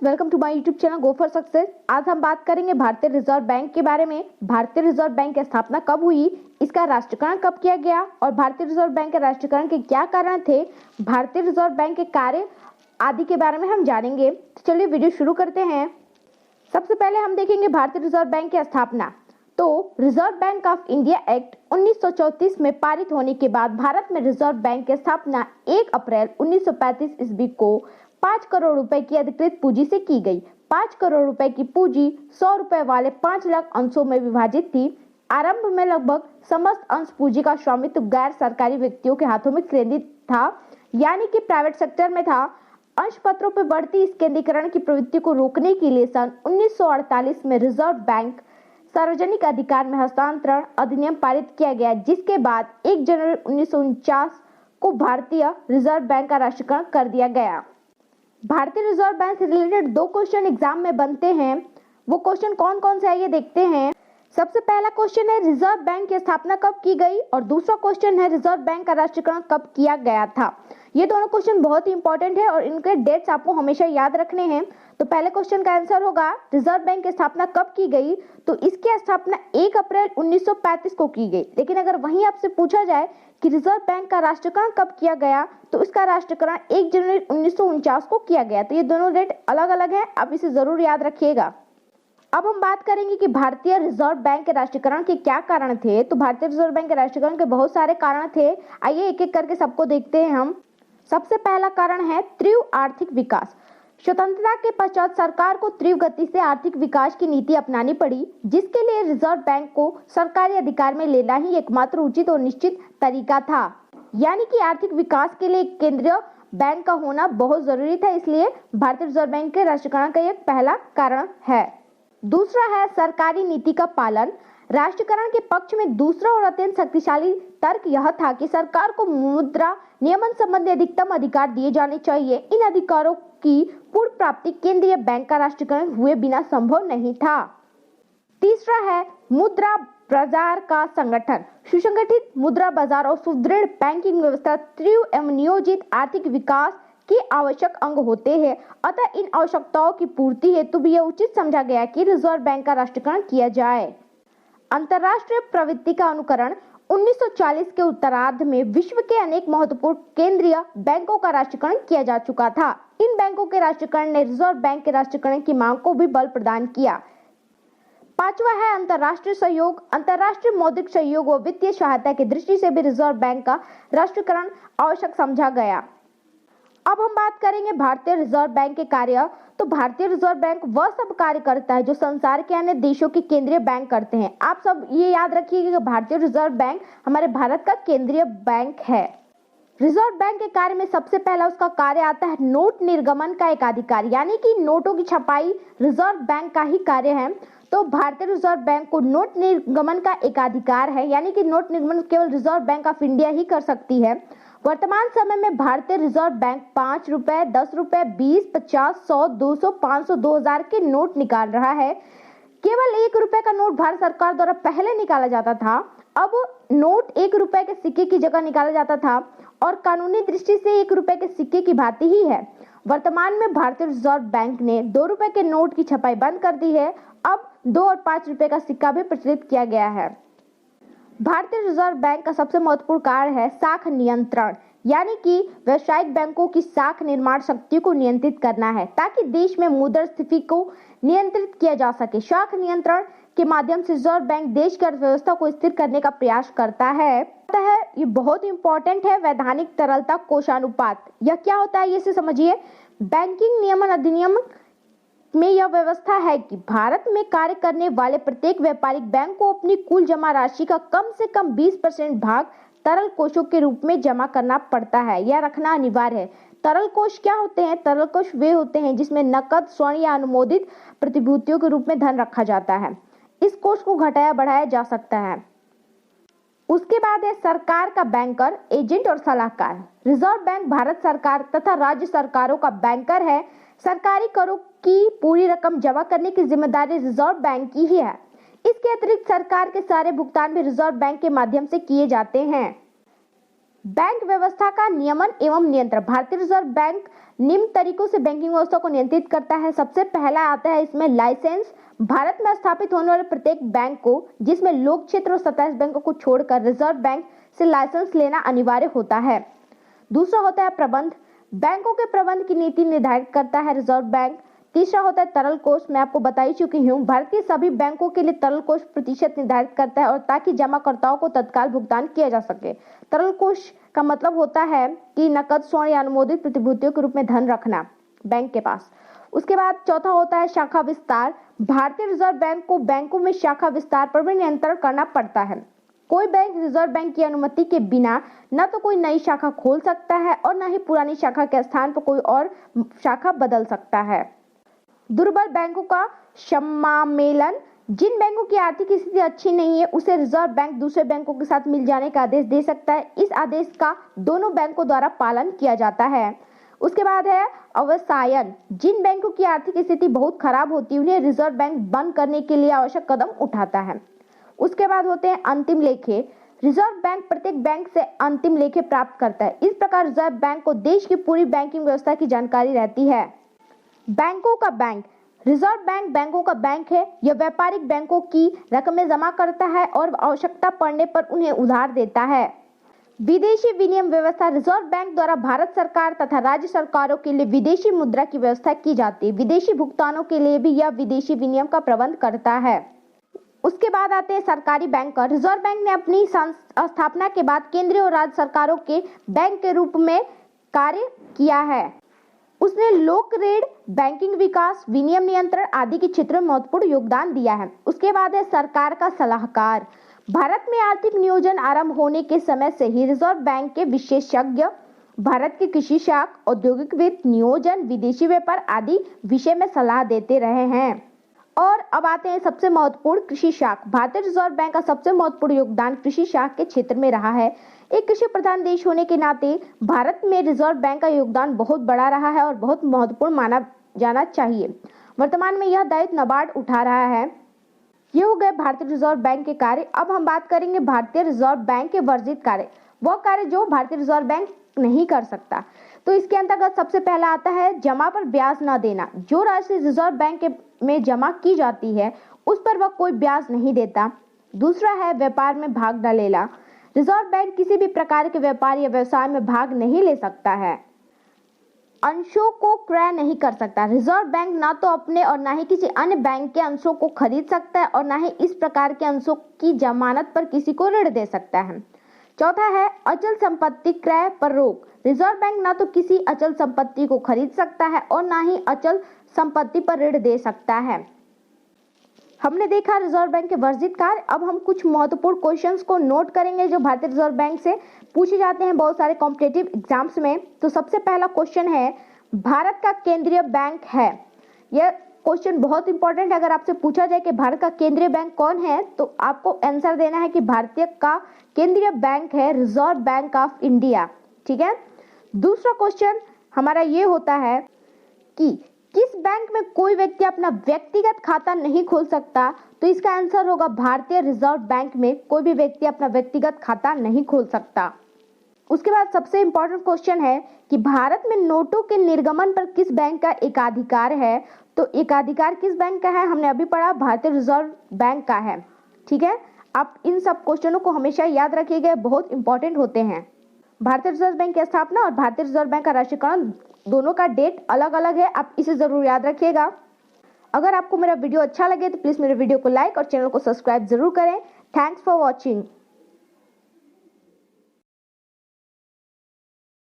Welcome to my YouTube channel go for success. आज हम बात करेंगे भारतीय रिजर्व बैंक के बारे में। भारतीय रिजर्व बैंक की स्थापना कब हुई, इसका राष्ट्रीयकरण कब किया गया और भारतीय रिजर्व बैंक के राष्ट्रीयकरण के क्या कारण थे, भारतीय रिजर्व बैंक के कार्य आदि के बारे में हम जानेंगे। तो चलिए वीडियो शुरू करते हैं। सबसे पहले हम देखेंगे भारतीय रिजर्व बैंक की स्थापना। तो reserve bank of India act 1934 में पारित होने के बाद भारत में रिजर्व बैंक की स्थापना 1 अप्रैल 1935 ईस्वी को 5 करोड़ रुपए की अधिकृत पूंजी से की गई। 5 करोड़ रुपए की पूंजी 100 रुपए वाले 5 लाख अंशों में विभाजित थी। आरंभ में लगभग समस्त अंश पूंजी का स्वामित्व गैर सरकारी व्यक्तियों के हाथों में केंद्रित था, यानी कि प्राइवेट सेक्टर में था। अंश पत्रों पर बढ़ती इस केंद्रीकरण की प्रवृत्ति को रोकने के लिए सन 1948 में रिजर्व बैंक सार्वजनिक अधिकार में हस्तांतरण अधिनियम पारित किया गया, जिसके बाद 1 जनवरी 1949 को भारतीय रिजर्व बैंक का राष्ट्रीयकरण कर दिया गया। भारतीय रिजर्व बैंक से रिलेटेड 2 क्वेश्चन एग्जाम में बनते हैं। वो क्वेश्चन कौन कौन से है ये देखते हैं। सबसे पहला क्वेश्चन है रिजर्व बैंक की स्थापना कब की गई और दूसरा क्वेश्चन है रिजर्व बैंक का राष्ट्रीयकरण कब किया गया था। ये दोनों क्वेश्चन बहुत ही इंपॉर्टेंट है और इनके डेट्स आपको हमेशा याद रखने हैं। तो पहले क्वेश्चन का आंसर होगा रिजर्व बैंक की स्थापना कब की गई, तो इसकी स्थापना 1 अप्रैल 1935 को की गई। लेकिन अगर वहीं आपसे पूछा जाए कि रिजर्व बैंक का राष्ट्रीयकरण कब किया गया, तो इसका राष्ट्रीयकरण 1 जनवरी 1949 को किया गया। तो ये दोनों डेट अलग अलग हैं, आप इसे जरूर याद रखिएगा। अब हम बात करेंगे कि भारतीय रिजर्व बैंक के राष्ट्रीयकरण के क्या कारण थे। तो भारतीय रिजर्व बैंक के राष्ट्रीयकरण के बहुत सारे कारण थे। आइए एक एक करके सबको देखते हैं हम। सबसे पहला कारण है तीव्र आर्थिक विकास। स्वतंत्रता के पश्चात सरकार को तीव्र गति से आर्थिक विकास की नीति अपनानी पड़ी, जिसके लिए रिजर्व बैंक को सरकारी अधिकार में लेना ही एकमात्र उचित और निश्चित तरीका था। यानी कि आर्थिक विकास के लिए केंद्रीय बैंक का होना बहुत जरूरी था, इसलिए भारतीय रिजर्व बैंक के राष्ट्रीयकरण का एक पहला कारण है। दूसरा है सरकारी नीति का पालन। राष्ट्रीयकरण के पक्ष में दूसरा और अत्यंत शक्तिशाली तर्क यह था कि सरकार को मुद्रा नियमन संबंधी अधिकतम अधिकार दिए जाने चाहिए। इन अधिकारों की पूर्ण प्राप्ति केंद्रीय बैंक का राष्ट्रीयकरण हुए बिना संभव नहीं था। तीसरा है मुद्रा बाजार का संगठन। सुसंगठित मुद्रा बाजार और सुदृढ़ बैंकिंग व्यवस्था तीव्र एवं नियोजित आर्थिक विकास के आवश्यक अंग होते हैं। अतः इन आवश्यकताओं की पूर्ति हेतु भी यह उचित समझा गया कि रिजर्व बैंक का राष्ट्रीयकरण किया जाए। अंतर्राष्ट्रीय प्रवृत्ति का अनुकरण 1940 के उत्तरार्ध में विश्व के अनेक महत्वपूर्ण केंद्रीय बैंकों का राष्ट्रीयकरण किया जा चुका था। इन बैंकों के राष्ट्रीयकरण ने रिजर्व बैंक के राष्ट्रीयकरण की मांग को भी बल प्रदान किया। पांचवा है अंतर्राष्ट्रीय सहयोग। अंतर्राष्ट्रीय मौद्रिक सहयोग व वित्तीय सहायता की दृष्टि से भी रिजर्व बैंक का राष्ट्रीयकरण आवश्यक समझा गया। अब हम बात करेंगे भारतीय रिजर्व बैंक के कार्य। तो भारतीय रिजर्व बैंक वह सब कार्य करता है जो संसार के अन्य देशों के केंद्रीय बैंक करते हैं। आप सब ये याद रखिएगा कि भारतीय रिजर्व बैंक हमारे भारत का केंद्रीय बैंक है। रिजर्व बैंक के कार्य में सबसे पहला उसका कार्य आता है नोट निर्गमन का एकाधिकार, यानी कि नोटों की छपाई रिजर्व बैंक का ही कार्य है। तो भारतीय रिजर्व बैंक को नोट निर्गमन का एकाधिकार है, यानी कि नोट निर्गमन केवल रिजर्व बैंक ऑफ इंडिया ही कर सकती है। वर्तमान समय में भारतीय रिजर्व बैंक 5 रुपए, 10 रुपए, 20, 50, 100, 200, 500, 2000 के नोट निकाल रहा है। केवल 1 रुपए का नोट भारत सरकार द्वारा पहले निकाला जाता था। अब नोट 1 रुपए के सिक्के की जगह निकाला जाता था और कानूनी दृष्टि से 1 रुपए के सिक्के की भांति ही है। वर्तमान में भारतीय रिजर्व बैंक ने 2 रुपए के नोट की छपाई बंद कर दी है। अब 2 और 5 रुपए का सिक्का भी प्रचलित किया गया है। भारतीय रिजर्व बैंक का सबसे महत्वपूर्ण कार्य है शाख नियंत्रण, यानी कि व्यावसायिक बैंकों की शाख निर्माण शक्ति को नियंत्रित करना है ताकि देश में मुद्रास्फीति को नियंत्रित किया जा सके। शाख नियंत्रण के माध्यम से रिजर्व बैंक देश की अर्थव्यवस्था को स्थिर करने का प्रयास करता है। ये बहुत इंपॉर्टेंट है वैधानिक तरलता कोषानुपात। यह क्या होता है ये से समझिए। बैंकिंग नियमन अधिनियम में यह व्यवस्था है कि भारत में कार्य करने वाले प्रत्येक व्यापारिक बैंक को अपनी कुल जमा राशि का कम से कम 20% भाग तरल कोषों के रूप में जमा करना पड़ता है। यह रखना अनिवार्य है। तरल कोष क्या होते हैं? तरल कोष वे होते हैं जिसमें नकद, स्वर्ण या अनुमोदित प्रतिभूतियों के रूप में धन रखा जाता है। इस कोष को घटाया बढ़ाया जा सकता है। उसके बाद है सरकार का बैंकर, एजेंट और सलाहकार। रिजर्व बैंक भारत सरकार तथा राज्य सरकारों का बैंकर है। सरकारी करों की पूरी रकम जमा करने की जिम्मेदारी रिजर्व बैंक की ही है। इसके अतिरिक्त सरकार के सारे भुगतान भी रिजर्व बैंक के माध्यम से किए जाते हैं। बैंक व्यवस्था का नियमन एवं नियंत्रण। भारतीय रिजर्व बैंक निम्न तरीकों से बैंकिंग व्यवस्था को नियंत्रित करता है। सबसे पहला आता है इसमें लाइसेंस। भारत में स्थापित होने वाले प्रत्येक बैंक को, जिसमें लोक क्षेत्र और 27 बैंकों को छोड़कर रिजर्व बैंक से लाइसेंस लेना अनिवार्य होता है। दूसरा होता है प्रबंध। बैंकों के प्रबंध की नीति निर्धारित करता है रिजर्व बैंक। तीसरा होता है तरल कोष। मैं आपको बता ही चुकी हूँ, भारत के सभी बैंकों के लिए तरल कोष प्रतिशत निर्धारित करता है और ताकि जमाकर्ताओं को तत्काल भुगतान किया जा सके। तरल कोष का मतलब होता है कि नकद, स्वर्ण या अनुमोदित प्रतिभूतियों के रूप में धन रखना बैंक के पास। उसके बाद चौथा होता है शाखा विस्तार। भारतीय रिजर्व बैंक को बैंकों में शाखा विस्तार पर भी नियंत्रण करना पड़ता है। कोई बैंक रिजर्व बैंक की अनुमति के बिना न तो कोई नई शाखा खोल सकता है और न ही पुरानी शाखा के स्थान पर कोई और शाखा बदल सकता है। दुर्बल बैंकों का समामेलन। जिन बैंकों की आर्थिक स्थिति अच्छी नहीं है उसे रिजर्व बैंक दूसरे बैंकों के साथ मिल जाने का आदेश दे सकता है। इस आदेश का दोनों बैंकों द्वारा पालन किया जाता है। उसके बाद है अवसायन। जिन बैंकों की आर्थिक स्थिति बहुत खराब होती है उन्हें रिजर्व बैंक बंद करने के लिए आवश्यक कदम उठाता है। उसके बाद होते हैं अंतिम लेखे। रिजर्व बैंक प्रत्येक बैंक से अंतिम लेखे प्राप्त करता है। इस प्रकार रिजर्व बैंक को देश की पूरी बैंकिंग व्यवस्था की जानकारी रहती है। बैंकों का बैंक। रिजर्व बैंक बैंकों का बैंक है। यह व्यापारिक बैंकों की रकमें जमा करता है और आवश्यकता पड़ने पर उन्हें उधार देता है। विदेशी विनिमय व्यवस्था। रिजर्व बैंक द्वारा भारत सरकार तथा राज्य सरकारों के लिए विदेशी मुद्रा की व्यवस्था की जाती है। विदेशी भुगतानों के लिए भी यह विदेशी विनिमय का प्रबंध करता है। उसके बाद आते हैं सरकारी बैंक। रिजर्व बैंक ने अपनी स्थापना के बाद केंद्रीय और राज्य सरकारों के बैंक के रूप में कार्य किया है। उसने लोक ऋण, बैंकिंग विकास, विनिमय नियंत्रण आदि के क्षेत्रों में महत्वपूर्ण योगदान दिया है। उसके बाद है सरकार का सलाहकार। भारत में आर्थिक नियोजन आरंभ होने के समय से ही रिजर्व बैंक के विशेषज्ञ भारत के कृषि शाख, औद्योगिक वित्त, नियोजन, विदेशी व्यापार आदि विषय में सलाह देते रहे हैं। और अब आते हैं सबसे महत्वपूर्ण कृषि शाख। भारतीय रिजर्व बैंक का सबसे महत्वपूर्ण योगदान कृषि शाख के क्षेत्र में रहा है। एक कृषि प्रधान देश होने के नाते भारत में रिजर्व बैंक का योगदान बहुत बड़ा रहा है और बहुत महत्वपूर्ण माना जाना चाहिए। वर्तमान में यह दायित्व नाबार्ड उठा रहा है। ये हो गए भारतीय रिजर्व बैंक के कार्य। अब हम बात करेंगे भारतीय रिजर्व बैंक के वर्जित कार्य, वह कार्य जो भारतीय रिजर्व बैंक नहीं कर सकता। तो इसके अंतर्गत सबसे पहला आता है जमा पर ब्याज न देना। जो राशि रिजर्व बैंक में जमा की जाती है उस पर वह कोई ब्याज नहीं देता। दूसरा है व्यापार में भाग न लेना। रिजर्व बैंक किसी भी प्रकार के व्यापार या व्यवसाय में भाग नहीं ले सकता है। अंशों को क्रय नहीं कर सकता। रिजर्व बैंक ना तो अपने और ना ही किसी अन्य बैंक के अंशों को खरीद सकता है और ना ही इस प्रकार के अंशों की जमानत पर किसी को ऋण दे सकता है। चौथा है अचल संपत्ति क्रय पर रोक। रिजर्व बैंक ना तो किसी अचल संपत्ति को खरीद सकता है और ना ही अचल संपत्ति पर ऋण दे सकता है। हमने देखा रिजर्व बैंक के वर्जित कार्य। अब हम कुछ महत्वपूर्ण क्वेश्चंस को नोट करेंगे जो भारतीय रिजर्व बैंक से पूछे जाते हैं बहुत सारे कॉम्पिटिटिव एग्जाम्स में। तो सबसे पहला क्वेश्चन है, भारत का केंद्रीय बैंक है। यह क्वेश्चन बहुत इंपॉर्टेंट है। अगर आपसे पूछा जाए कि भारत का केंद्रीय बैंक कौन है तो आपको आंसर देना है कि भारतीय का केंद्रीय बैंक है रिजर्व बैंक ऑफ इंडिया। ठीक है। दूसरा क्वेश्चन हमारा ये होता है कि किस बैंक में कोई व्यक्ति अपना व्यक्तिगत खाता नहीं खोल सकता। तो इसका आंसर होगा भारतीय रिजर्व बैंक में कोई भी व्यक्ति अपना व्यक्तिगत खाता नहीं खोल सकता। उसके बाद सबसे इंपॉर्टेंट क्वेश्चन है कि भारत में नोटों के निर्गमन पर किस बैंक का एकाधिकार है। तो एकाधिकार किस बैंक का है, हमने अभी पढ़ा, भारतीय रिजर्व बैंक का है। ठीक है। आप इन सब क्वेश्चनों को हमेशा याद रखिएगा, बहुत इंपॉर्टेंट होते हैं। भारतीय रिजर्व बैंक की स्थापना और भारतीय रिजर्व बैंक का राष्ट्रीयकरण दोनों का डेट अलग अलग है, आप इसे जरूर याद रखिएगा। अगर आपको मेरा वीडियो अच्छा लगे तो प्लीज मेरे वीडियो को लाइक और चैनल को सब्सक्राइब जरूर करें। Thanks for watching.